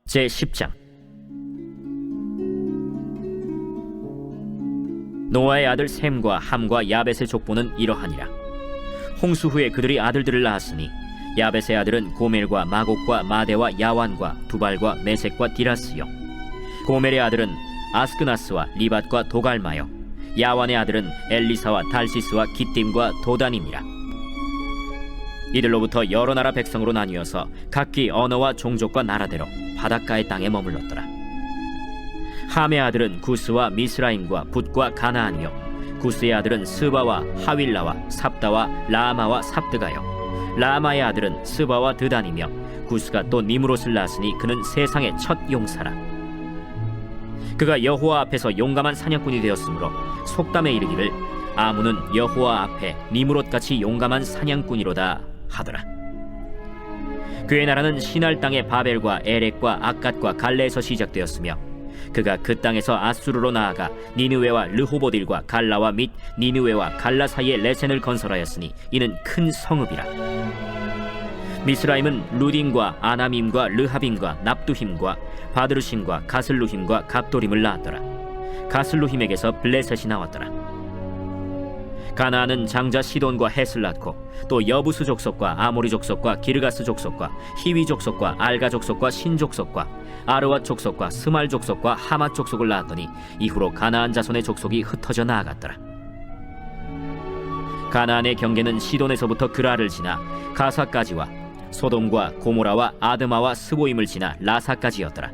제10장. 노아의 아들 셈과 함과 야벳의 족보는 이러하니라. 홍수 후에 그들이 아들들을 낳았으니 야벳의 아들은 고멜과 마곡과 마대와 야완과 두발과 메섹과 디라스요, 고멜의 아들은 아스크나스와 리밧과 도갈마요, 야완의 아들은 엘리사와 달시스와 기띔과 도단임이라. 이들로부터 여러 나라 백성으로 나뉘어서 각기 언어와 종족과 나라대로 바닷가의 땅에 머물렀더라. 함의 아들은 구스와 미스라임과 붓과 가나안이요, 구스의 아들은 스바와 하윌라와 삽다와 라마와 삽드가요, 라마의 아들은 스바와 드단이며, 구스가 또 니므롯을 낳았으니 그는 세상의 첫 용사라. 그가 여호와 앞에서 용감한 사냥꾼이 되었으므로 속담에 이르기를 아문은 여호와 앞에 니므롯같이 용감한 사냥꾼이로다 하더라. 그의 나라는 시날 땅의 바벨과 에렉과 악갓과 갈레에서 시작되었으며, 그가 그 땅에서 아수르로 나아가 니느웨와 르호보딜과 갈라와 및 니느웨와 갈라 사이에 레센을 건설하였으니 이는 큰 성읍이라. 미스라임은 루딘과 아나밈과 르하빔과 납두힘과 바드르심과 가슬루힘과 갑도림을 낳았더라. 가슬루힘에게서 블레셋이 나왔더라. 가나안은 장자 시돈과 헷을 낳고 또 여부스 족속과 아모리 족속과 기르가스 족속과 히위 족속과 알가 족속과 신 족속과 아르왓 족속과 스말 족속과 하맛 족속을 낳았더니 이후로 가나안 자손의 족속이 흩어져 나아갔더라. 가나안의 경계는 시돈에서부터 그라를 지나 가사까지와 소돔과 고모라와 아드마와 스보임을 지나 라사까지였더라.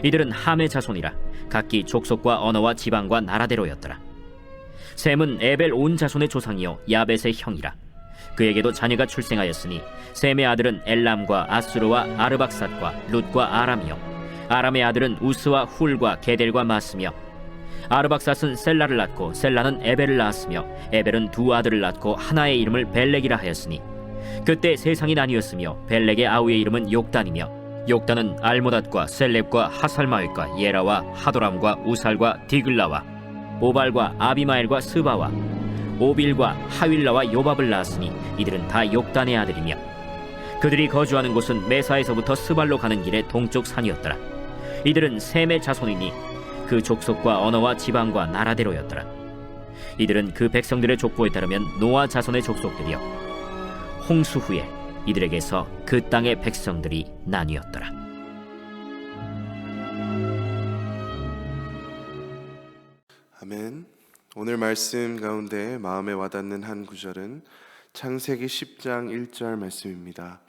이들은 함의 자손이라 각기 족속과 언어와 지방과 나라대로였더라. 셈은 에벨 온 자손의 조상이요 야벳의 형이라. 그에게도 자녀가 출생하였으니 셈의 아들은 엘람과 아수르와 아르박삿과 룻과 아람이요, 아람의 아들은 우스와 훌과 게델과 마스며, 아르박삿은 셀라를 낳고 셀라는 에벨을 낳았으며, 에벨은 두 아들을 낳고 하나의 이름을 벨렉이라 하였으니 그때 세상이 나뉘었으며 벨렉의 아우의 이름은 욕단이며, 욕단은 알모닷과 셀렙과 하살마윗과 예라와 하도람과 우살과 디글라와 오발과 아비마엘과 스바와 오빌과 하윌라와 요밥을 낳았으니 이들은 다 욕단의 아들이며, 그들이 거주하는 곳은 메사에서부터 스발로 가는 길의 동쪽 산이었더라. 이들은 셈의 자손이니 그 족속과 언어와 지방과 나라대로였더라. 이들은 그 백성들의 족보에 따르면 노아 자손의 족속들이요, 홍수 후에 이들에게서 그 땅의 백성들이 나뉘었더라. 아멘. 오늘 말씀 가운데 마음에 와닿는 한 구절은 창세기 10장 1절 말씀입니다.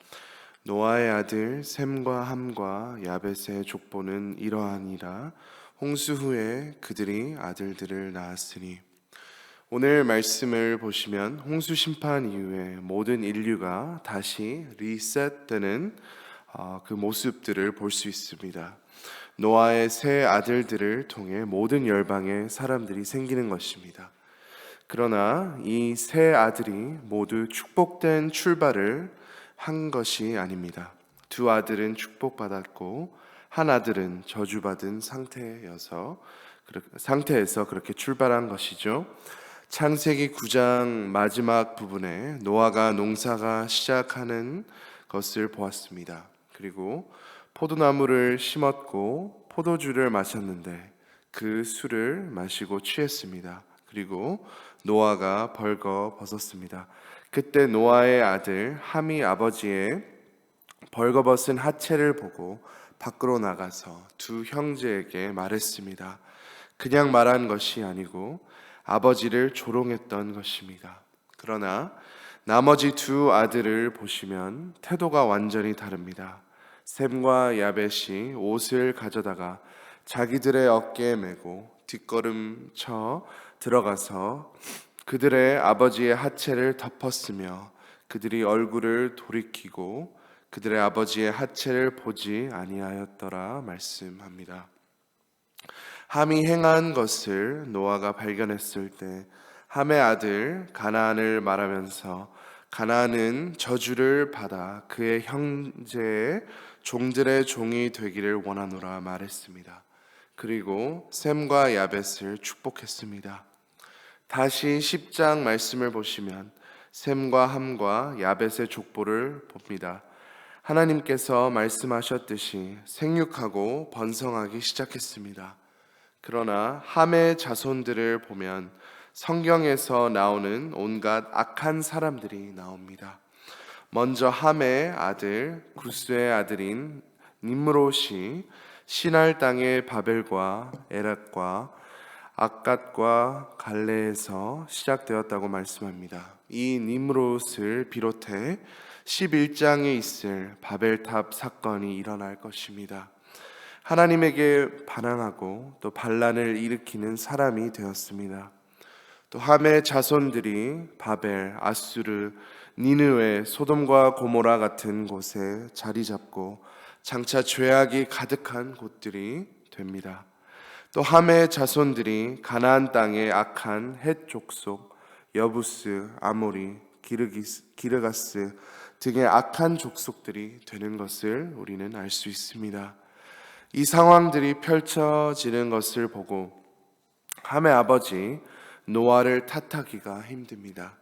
노아의 아들 셈과 함과 야벳의 족보는 이러하니라. 홍수 후에 그들이 아들들을 낳았으니. 오늘 말씀을 보시면 홍수 심판 이후에 모든 인류가 다시 리셋되는 그 모습들을 볼 수 있습니다. 노아의 세 아들들을 통해 모든 열방의 사람들이 생기는 것입니다. 그러나 이 세 아들이 모두 축복된 출발을 한 것이 아닙니다. 두 아들은 축복받았고 한 아들은 저주받은 상태에서 그렇게 출발한 것이죠. 창세기 9장 마지막 부분에 노아가 농사가 시작하는 것을 보았습니다. 그리고 포도나무를 심었고 포도주를 마셨는데 그 술을 마시고 취했습니다. 그리고 노아가 벌거벗었습니다. 그때 노아의 아들 함이 아버지의 벌거벗은 하체를 보고 밖으로 나가서 두 형제에게 말했습니다. 그냥 말한 것이 아니고 아버지를 조롱했던 것입니다. 그러나 나머지 두 아들을 보시면 태도가 완전히 다릅니다. 셈과 야벳이 옷을 가져다가 자기들의 어깨에 메고 뒷걸음쳐 들어가서 그들의 아버지의 하체를 덮었으며 그들이 얼굴을 돌이키고 그들의 아버지의 하체를 보지 아니하였더라 말씀합니다. 함이 행한 것을 노아가 발견했을 때 함의 아들 가나안을 말하면서 가나안은 저주를 받아 그의 형제의 종들의 종이 되기를 원하노라 말했습니다. 그리고 셈과 야벳을 축복했습니다. 다시 10장 말씀을 보시면 셈과 함과 야벳의 족보를 봅니다. 하나님께서 말씀하셨듯이 생육하고 번성하기 시작했습니다. 그러나 함의 자손들을 보면 성경에서 나오는 온갖 악한 사람들이 나옵니다. 먼저 함의 아들 구스의 아들인 님므롯이 시날 땅의 바벨과 에락과 악갓과 갈레에서 시작되었다고 말씀합니다. 이 님므롯을 비롯해 11장에 있을 바벨탑 사건이 일어날 것입니다. 하나님에게 반항하고 또 반란을 일으키는 사람이 되었습니다. 또 함의 자손들이 바벨, 아수르, 니느웨, 소돔과 고모라 같은 곳에 자리 잡고 장차 죄악이 가득한 곳들이 됩니다. 또 함의 자손들이 가나안 땅의 악한 헷 족속, 여부스, 아모리, 기르가스 등의 악한 족속들이 되는 것을 우리는 알 수 있습니다. 이 상황들이 펼쳐지는 것을 보고 함의 아버지 노아를 탓하기가 힘듭니다.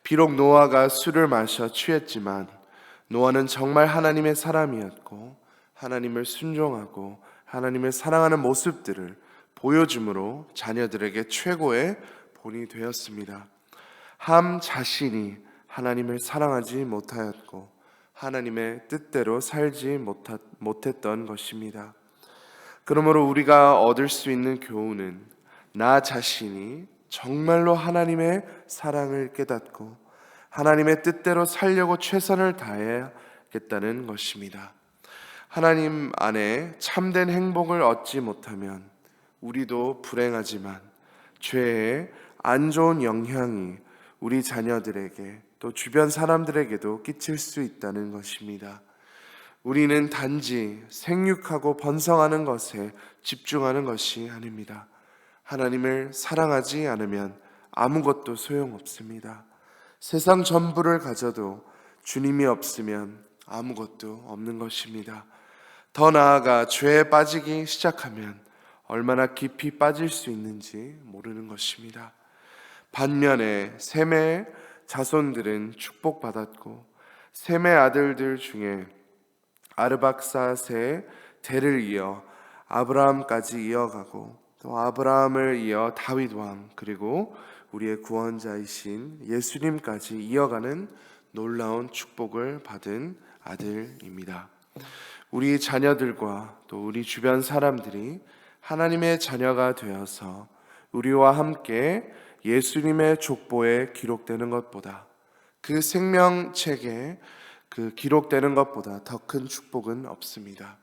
비록 노아가 술을 마셔 취했지만 노아는 정말 하나님의 사람이었고 하나님을 순종하고 하나님을 사랑하는 모습들을 보여줌으로 자녀들에게 최고의 본이 되었습니다. 함 자신이 하나님을 사랑하지 못하였고 하나님의 뜻대로 살지 못했던 것입니다. 그러므로 우리가 얻을 수 있는 교훈은 나 자신이 정말로 하나님의 사랑을 깨닫고 하나님의 뜻대로 살려고 최선을 다해야겠다는 것입니다. 하나님 안에 참된 행복을 얻지 못하면 우리도 불행하지만 죄의 안 좋은 영향이 우리 자녀들에게 또 주변 사람들에게도 끼칠 수 있다는 것입니다. 우리는 단지 생육하고 번성하는 것에 집중하는 것이 아닙니다. 하나님을 사랑하지 않으면 아무것도 소용없습니다. 세상 전부를 가져도 주님이 없으면 아무것도 없는 것입니다. 더 나아가 죄에 빠지기 시작하면 얼마나 깊이 빠질 수 있는지 모르는 것입니다. 반면에 셈의 자손들은 축복받았고 셈의 아들들 중에 아르박사스의 대를 이어 아브라함까지 이어가고 또 아브라함을 이어 다윗 왕 그리고 우리의 구원자이신 예수님까지 이어가는 놀라운 축복을 받은 아들입니다. 우리 자녀들과 또 우리 주변 사람들이 하나님의 자녀가 되어서 우리와 함께 예수님의 족보에 기록되는 것보다 그 생명책에 기록되는 것보다 더 큰 축복은 없습니다.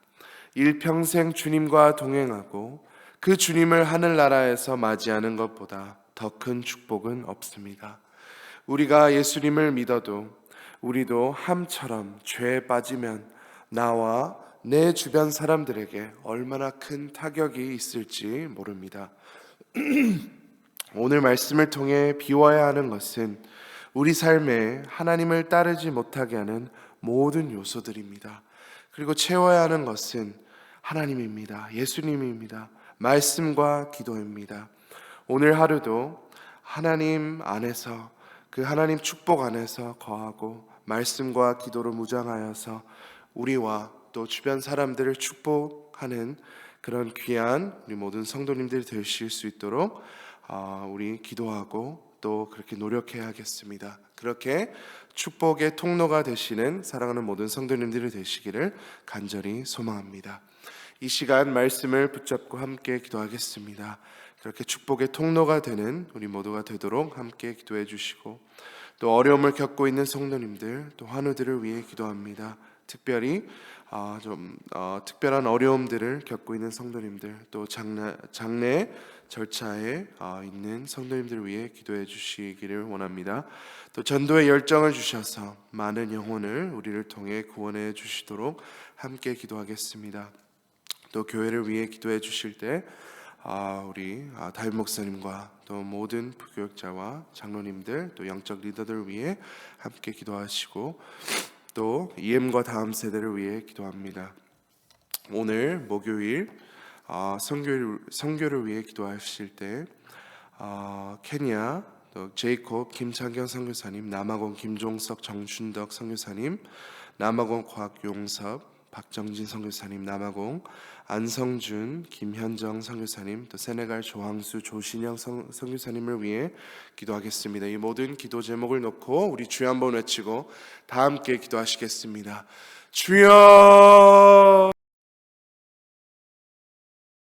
일평생 주님과 동행하고 그 주님을 하늘나라에서 맞이하는 것보다 더 큰 축복은 없습니다. 우리가 예수님을 믿어도 우리도 함처럼 죄에 빠지면 나와 내 주변 사람들에게 얼마나 큰 타격이 있을지 모릅니다. 오늘 말씀을 통해 비워야 하는 것은 우리 삶에 하나님을 따르지 못하게 하는 모든 요소들입니다. 그리고 채워야 하는 것은 하나님입니다. 예수님입니다. 말씀과 기도입니다. 오늘 하루도 하나님 안에서 그 하나님 축복 안에서 거하고 말씀과 기도로 무장하여서 우리와 또 주변 사람들을 축복하는 그런 귀한 우리 모든 성도님들이 되실 수 있도록 우리 기도하고 또 그렇게 노력해야겠습니다. 그렇게 축복의 통로가 되시는 사랑하는 모든 성도님들이 되시기를 간절히 소망합니다. 이 시간 말씀을 붙잡고 함께 기도하겠습니다. 그렇게 축복의 통로가 되는 우리 모두가 되도록 함께 기도해 주시고 또 어려움을 겪고 있는 성도님들 또 환우들을 위해 기도합니다. 특별히 특별한 어려움들을 겪고 있는 성도님들 또 장례 절차에 있는 성도님들을 위해 기도해 주시기를 원합니다. 또 전도의 열정을 주셔서 많은 영혼을 우리를 통해 구원해 주시도록 함께 기도하겠습니다. 또 교회를 위해 기도해 주실 때 우리 다윗 목사님과 또 모든 부교육자와 장로님들 또 영적 리더들을 위해 함께 기도하시고 또 EM과 다음 세대를 위해 기도합니다. 오늘 목요일 선교를 위해 기도하실 때 케냐 또 제이콥 김창경 선교사님, 남아공 김종석 정춘덕 선교사님, 남아공 곽용섭, 박정진 선교사님, 남아공 안성준, 김현정 선교사님, 또 세네갈 조항수, 조신영 선교사님을 위해 기도하겠습니다. 이 모든 기도 제목을 놓고 우리 주여 한번 외치고 다 함께 기도하시겠습니다. 주여